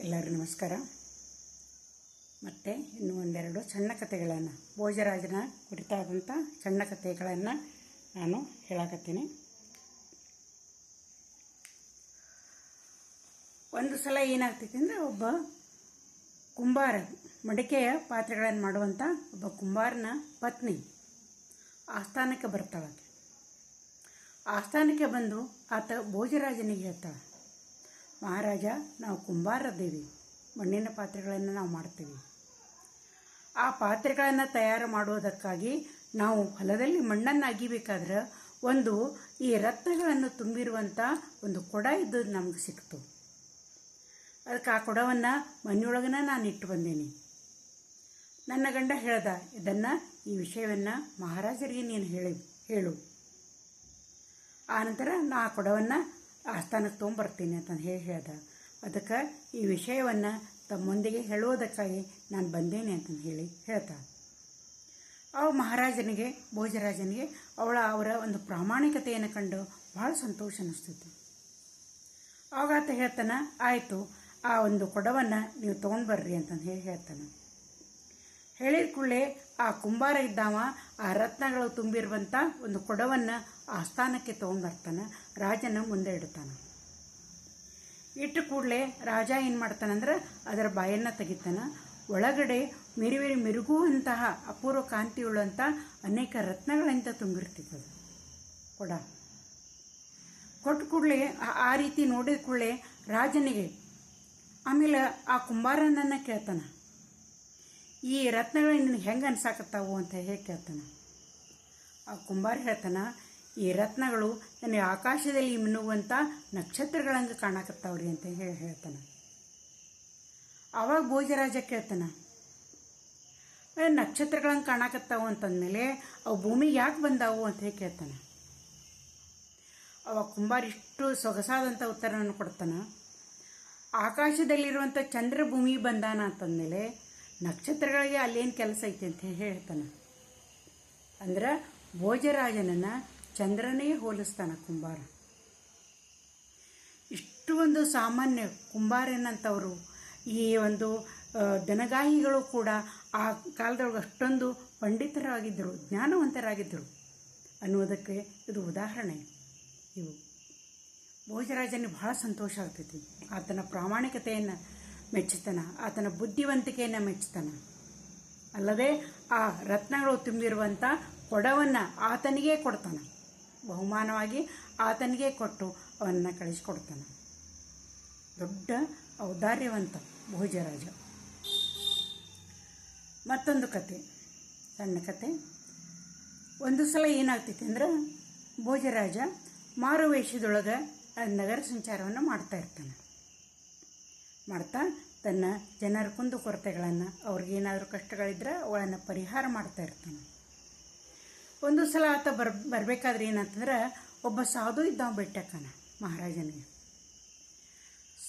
ಎಲ್ಲರಿಗೂ ನಮಸ್ಕಾರ. ಮತ್ತು ಇನ್ನೂ ಒಂದೆರಡು ಸಣ್ಣ ಕಥೆಗಳನ್ನು, ಭೋಜರಾಜನ ಕುರಿತಾದಂಥ ಸಣ್ಣ ಕಥೆಗಳನ್ನು ನಾನು ಹೇಳಕತ್ತೀನಿ. ಒಂದು ಸಲ ಏನಾಗ್ತೈತಿ ಅಂದರೆ, ಒಬ್ಬ ಕುಂಬಾರ, ಮಡಿಕೆಯ ಪಾತ್ರೆಗಳನ್ನು ಮಾಡುವಂಥ ಒಬ್ಬ ಕುಂಬಾರನ ಪತ್ನಿ ಆಸ್ಥಾನಕ್ಕೆ ಬರ್ತಾಳೆ. ಆಸ್ಥಾನಕ್ಕೆ ಬಂದು ಆತ ಭೋಜರಾಜನಿಗೆ ಹೇಳ್ತಾಳೆ, ಮಹಾರಾಜ, ನಾವು ಕುಂಬಾರದೇವಿ, ಮಣ್ಣಿನ ಪಾತ್ರೆಗಳನ್ನು ನಾವು ಮಾಡ್ತೀವಿ. ಆ ಪಾತ್ರೆಗಳನ್ನು ತಯಾರು ಮಾಡುವುದಕ್ಕಾಗಿ ನಾವು ಹೊಲದಲ್ಲಿ ಮಣ್ಣನ್ನು ಅಗಿಬೇಕಾದ್ರೆ ಈ ರತ್ನಗಳನ್ನು ತುಂಬಿರುವಂಥ ಒಂದು ಕೊಡ ಇದ್ದದ್ದು ನಮ್ಗೆ ಸಿಕ್ತು. ಅದಕ್ಕೆ ಆ ಕೊಡವನ್ನು ಮನೆಯೊಳಗನ ನಾನು ಇಟ್ಟು ಬಂದೀನಿ. ನನ್ನ ಗಂಡ ಹೇಳ್ದ, ಈ ವಿಷಯವನ್ನು ಮಹಾರಾಜರಿಗೆ ನೀನು ಹೇಳು. ಆನಂತರ ನಾ ಆ ಕೊಡವನ್ನು ಆಸ್ಥಾನಕ್ಕೆ ತೊಗೊಂಬರ್ತೀನಿ ಅಂತ ಹೇಳ್ದ. ಅದಕ್ಕೆ ಈ ವಿಷಯವನ್ನು ತಮ್ಮೊಂದಿಗೆ ಹೇಳುವುದಕ್ಕಾಗಿ ನಾನು ಬಂದೇನೆ ಅಂತ ಹೇಳ್ತಾಳೆ. ಅವು ಮಹಾರಾಜನಿಗೆ, ಭೋಜರಾಜನಿಗೆ ಅವರ ಒಂದು ಪ್ರಾಮಾಣಿಕತೆಯನ್ನು ಕಂಡು ಭಾಳ ಸಂತೋಷ ಅನ್ನಿಸ್ತಿತ್ತು. ಆವಾಗ ಆತ ಹೇಳ್ತಾನೆ, ಆಯಿತು, ಆ ಒಂದು ಕೊಡವನ್ನು ನೀವು ತೊಗೊಂಡ್ಬರ್ರಿ ಅಂತ ಹೇಳ್ತಾನೆ. ಹೇಳಿದ ಕೂಡಲೇ ಆ ಕುಂಬಾರ ಇದ್ದಾವ ಆ ರತ್ನಗಳು ತುಂಬಿರುವಂಥ ಒಂದು ಕೊಡವನ್ನು ಆಸ್ಥಾನಕ್ಕೆ ತೊಗೊಂಡ್ಬರ್ತಾನೆ, ರಾಜನ ಮುಂದೆ ಇಡ್ತಾನೆ. ಇಟ್ಟು ಕೂಡಲೇ ರಾಜ ಏನು ಮಾಡ್ತಾನಂದ್ರೆ, ಅದರ ಬಾಯನ್ನು ತೆಗಿತಾನೆ. ಒಳಗಡೆ ಮಿರುಗುವಂತಹ ಅಪೂರ್ವ ಕಾಂತಿಯುಳ್ಳಂಥ ಅನೇಕ ರತ್ನಗಳಿಂದ ತುಂಬಿರ್ತಿತ್ತು ಕೊಡ. ಕೊಟ್ಟ ಕೂಡಲೇ ಆ ರೀತಿ ನೋಡಿದ ಕೂಡಲೇ ರಾಜನಿಗೆ, ಆಮೇಲೆ ಆ ಕುಂಬಾರನನ್ನು ಕೇಳ್ತಾನೆ, ಈ ರತ್ನಗಳು ನಿನಗೆ ಹೆಂಗೆ ಅನ್ಸಾಕತ್ತಾವು ಅಂತ ಕೇಳ್ತಾನೆ. ಆ ಕುಂಬಾರ ಹೇಳ್ತಾನೆ, ಈ ರತ್ನಗಳು ನನಗೆ ಆಕಾಶದಲ್ಲಿ ಮಿನುಗುವಂಥ ನಕ್ಷತ್ರಗಳಂಗೆ ಕಾಣಕತ್ತಾವ್ರಿ ಅಂತ ಹೇಳ್ತಾನೆ. ಆವಾಗ ಭೋಜರಾಜ ಕೇಳ್ತಾನೆ, ನಕ್ಷತ್ರಗಳಂಗೆ ಕಾಣಕತ್ತಾವು ಅಂತಂದಮೇಲೆ ಅವು ಭೂಮಿಗೆ ಯಾಕೆ ಬಂದಾವು ಅಂತ ಕೇಳ್ತಾನೆ. ಅವಾಗ ಕುಂಬಾರ ಇಷ್ಟು ಸೊಗಸಾದಂಥ ಉತ್ತರವನ್ನು ಕೊಡ್ತಾನೆ, ಆಕಾಶದಲ್ಲಿರುವಂಥ ಚಂದ್ರ ಭೂಮಿಗೆ ಬಂದಾನ ಅಂತಂದಮೇಲೆ ನಕ್ಷತ್ರಗಳಿಗೆ ಅಲ್ಲೇನು ಕೆಲಸ ಐತೆ ಅಂತ ಹೇಳ್ತಾನೆ. ಅಂದ್ರೆ ಭೋಜರಾಜನನ್ನು ಚಂದ್ರನೇ ಹೋಲಿಸ್ತಾನೆ ಕುಂಬಾರ. ಇಷ್ಟು ಒಂದು ಸಾಮಾನ್ಯ ಕುಂಬಾರನಂಥವರು, ಈ ಒಂದು ದನಗಾಹಿಗಳು ಕೂಡ ಆ ಕಾಲದೊಳಗೆ ಅಷ್ಟೊಂದು ಪಂಡಿತರಾಗಿದ್ದರು, ಜ್ಞಾನವಂತರಾಗಿದ್ದರು ಅನ್ನೋದಕ್ಕೆ ಇದು ಉದಾಹರಣೆ. ಇವು ಭೋಜರಾಜನಿಗೆ ಬಹಳ ಸಂತೋಷ ಆಗ್ತೈತಿ. ಆತನ ಪ್ರಾಮಾಣಿಕತೆಯನ್ನು ಮೆಚ್ಚುತ್ತಾನೆ, ಆತನ ಬುದ್ಧಿವಂತಿಕೆಯನ್ನು ಮೆಚ್ಚುತ್ತಾನೆ. ಅಲ್ಲದೆ ಆ ರತ್ನಗಳು ತುಂಬಿರುವಂಥ ಕೊಡವನ್ನು ಆತನಿಗೆ ಕೊಡ್ತಾನೆ, ಬಹುಮಾನವಾಗಿ ಆತನಿಗೆ ಕೊಟ್ಟು ಅವನನ್ನು ಕಳಿಸಿಕೊಡ್ತಾನೆ. ದೊಡ್ಡ ಔದಾರ್ಯವಂತ ಭೋಜರಾಜ. ಮತ್ತೊಂದು ಕತೆ, ಸಣ್ಣ ಕತೆ. ಒಂದು ಸಲ ಏನಾಗ್ತೈತಿ ಅಂದ್ರೆ, ಭೋಜರಾಜ ಮಾರುವೇಷದೊಳಗೆ ನಗರ ಸಂಚಾರವನ್ನು ಮಾಡ್ತಾ ಇರ್ತಾನೆ. ಮಾಡ್ತಾ ತನ್ನ ಜನರ ಕುಂದುಕೊರತೆಗಳನ್ನು, ಅವ್ರಿಗೇನಾದರೂ ಕಷ್ಟಗಳಿದ್ರೆ ಅವುಗಳನ್ನು ಪರಿಹಾರ ಮಾಡ್ತಾ ಇರ್ತಾನೆ. ಒಂದು ಸಲ ಆತ ಬರಬೇಕಾದ್ರೆ ಏನಂತಂದ್ರೆ, ಒಬ್ಬ ಸಾಧು ಇದ್ದಾವ ಭೇಟಿಯಾಗ್ತಾನ ಮಹಾರಾಜನಿಗೆ.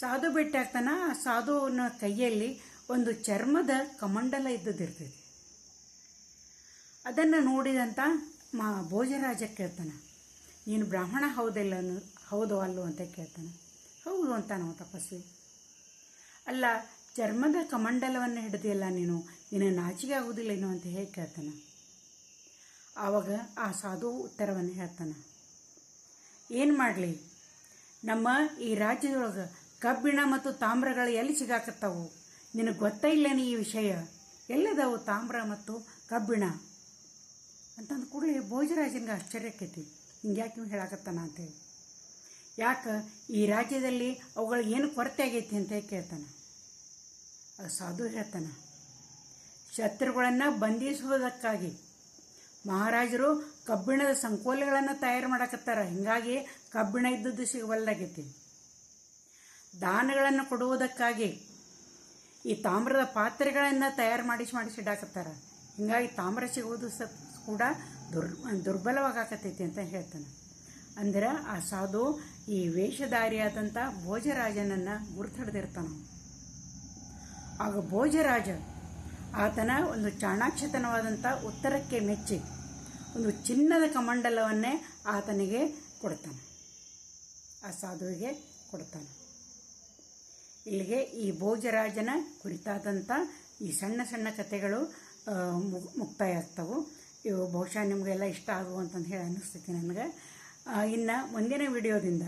ಸಾಧು ಭೇಟಿಯಾಗ್ತಾನ. ಆ ಸಾಧುವಿನ ಕೈಯಲ್ಲಿ ಒಂದು ಚರ್ಮದ ಕಮಂಡಲ ಇದ್ದದಿರ್ತೈತಿ. ಅದನ್ನು ನೋಡಿದಂಥ ಭೋಜರಾಜ ಕೇಳ್ತಾನೆ, ನೀನು ಬ್ರಾಹ್ಮಣ ಹೌದೋ ಅಲ್ಲೋ ಅಂತ ಕೇಳ್ತಾನೆ. ಹೌದು ಅಂತ ನಾವು ತಪಸ್ವಿ. ಅಲ್ಲ, ಚರ್ಮದ ಕಮಂಡಲವನ್ನು ಹಿಡಿದಿಲ್ಲ ನೀನು ನಾಚಿಕೆ ಆಗುವುದಿಲ್ಲ ಏನು ಅಂತ ಕೇಳ್ತಾನೆ. ಆವಾಗ ಆ ಸಾಧು ಉತ್ತರವನ್ನು ಹೇಳ್ತಾನೆ, ಏನು ಮಾಡಲಿ, ನಮ್ಮ ಈ ರಾಜ್ಯದೊಳಗೆ ಕಬ್ಬಿಣ ಮತ್ತು ತಾಮ್ರಗಳು ಎಲ್ಲಿ ಸಿಗಾಕತ್ತಾವು, ನಿನಗೆ ಗೊತ್ತಿಲ್ಲನೇ ಈ ವಿಷಯ, ಎಲ್ಲದವು ತಾಮ್ರ ಮತ್ತು ಕಬ್ಬಿಣ ಅಂತಂದು ಕೂಡಲೇ ಭೋಜರಾಜನಿಗೆ ಆಶ್ಚರ್ಯಕ್ಕೈತಿ, ಹಿಂಗ್ಯಾಕೆ ನೀವು ಹೇಳಕತ್ತಾನ ಅಂತೇಳಿ. ಯಾಕೆ ಈ ರಾಜ್ಯದಲ್ಲಿ ಅವುಗಳಿಗೆ ಏನು ಕೊರತೆ ಆಗೈತಿ ಅಂತ ಕೇಳ್ತಾನೆ. ಸಾಧು ಹೇಳ್ತಾನೆ, ಶತ್ರುಗಳನ್ನು ಬಂಧಿಸುವುದಕ್ಕಾಗಿ ಮಹಾರಾಜರು ಕಬ್ಬಿಣದ ಸಂಕೋಲೆಗಳನ್ನು ತಯಾರು ಮಾಡಕತ್ತಾರ, ಹಿಂಗಾಗಿ ಕಬ್ಬಿಣ ಇದ್ದದ್ದು ಸಿಗಬಲ್ಲಾಗೈತಿ. ದಾನಗಳನ್ನು ಕೊಡುವುದಕ್ಕಾಗಿ ಈ ತಾಮ್ರದ ಪಾತ್ರೆಗಳನ್ನು ತಯಾರು ಮಾಡಿಸಿಡಾಕತ್ತಾರ, ಹಿಂಗಾಗಿ ತಾಮ್ರ ಸಿಗುವುದು ಕೂಡ ದುರ್ಬಲವಾಗಕತ್ತೈತಿ ಅಂತ ಹೇಳ್ತಾನೆ. ಅಂದ್ರೆ ಆ ಸಾಧು ಈ ವೇಷಧಾರಿಯಾದಂಥ ಭೋಜರಾಜನನ್ನು ಗುರುತಿಡ್ದಿರ್ತಾನೆ. ಆಗ ಭೋಜರಾಜ ಆತನ ಒಂದು ಚಾಣಾಕ್ಷತನವಾದಂಥ ಉತ್ತರಕ್ಕೆ ಮೆಚ್ಚಿ ಒಂದು ಚಿನ್ನದ ಕಮಂಡಲವನ್ನೇ ಆತನಿಗೆ ಕೊಡ್ತಾನೆ, ಆ ಸಾಧುವಿಗೆ ಕೊಡ್ತಾನೆ. ಇಲ್ಲಿಗೆ ಈ ಭೋಜರಾಜನ ಕುರಿತಾದಂಥ ಈ ಸಣ್ಣ ಸಣ್ಣ ಕಥೆಗಳು ಮುಕ್ತಾಯ ಆಗ್ತವೆ. ಇವು ಬಹುಶಃ ನಿಮಗೆಲ್ಲ ಇಷ್ಟ ಆಗುವಂತಂದು ಹೇಳಿ ಅನ್ನಿಸ್ತೈತಿ ನನಗೆ. ಇನ್ನು ಮುಂದಿನ ವಿಡಿಯೋದಿಂದ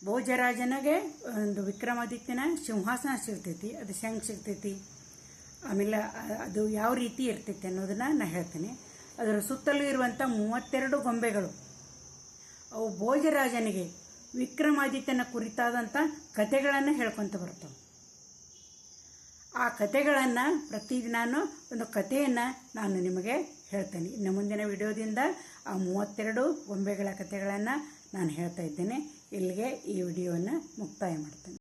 ಭೋಜರಾಜನಿಗೆ ಒಂದು ವಿಕ್ರಮಾದಿತ್ಯನ ಸಿಂಹಾಸನ ಸಿಗ್ತೈತಿ, ಅದು ಹೆಂಗೆ ಸಿಗ್ತೈತಿ, ಆಮೇಲೆ ಅದು ಯಾವ ರೀತಿ ಇರ್ತೈತಿ ಅನ್ನೋದನ್ನು ನಾನು ಹೇಳ್ತೀನಿ. ಅದರ ಸುತ್ತಲೂ ಇರುವಂಥ 32 ಗೊಂಬೆಗಳು ಅವು ಭೋಜರಾಜನಿಗೆ ವಿಕ್ರಮಾದಿತ್ಯನ ಕುರಿತಾದಂಥ ಕಥೆಗಳನ್ನು ಹೇಳ್ಕೊತ ಬರ್ತವೆ. ಆ ಕಥೆಗಳನ್ನು ಪ್ರತಿದಿನ ಒಂದು ಕಥೆಯನ್ನು ನಾನು ನಿಮಗೆ ಹೇಳ್ತೇನೆ. ಇನ್ನು ಮುಂದಿನ ವಿಡಿಯೋದಿಂದ ಆ 32 ಗೊಂಬೆಗಳ ಕಥೆಗಳನ್ನು ನಾನು ಹೇಳ್ತಾ ಇದ್ದೇನೆ. ಇಲ್ಲಿಗೆ ಈ ವಿಡಿಯೋವನ್ನು ಮುಕ್ತಾಯ ಮಾಡ್ತೇನೆ.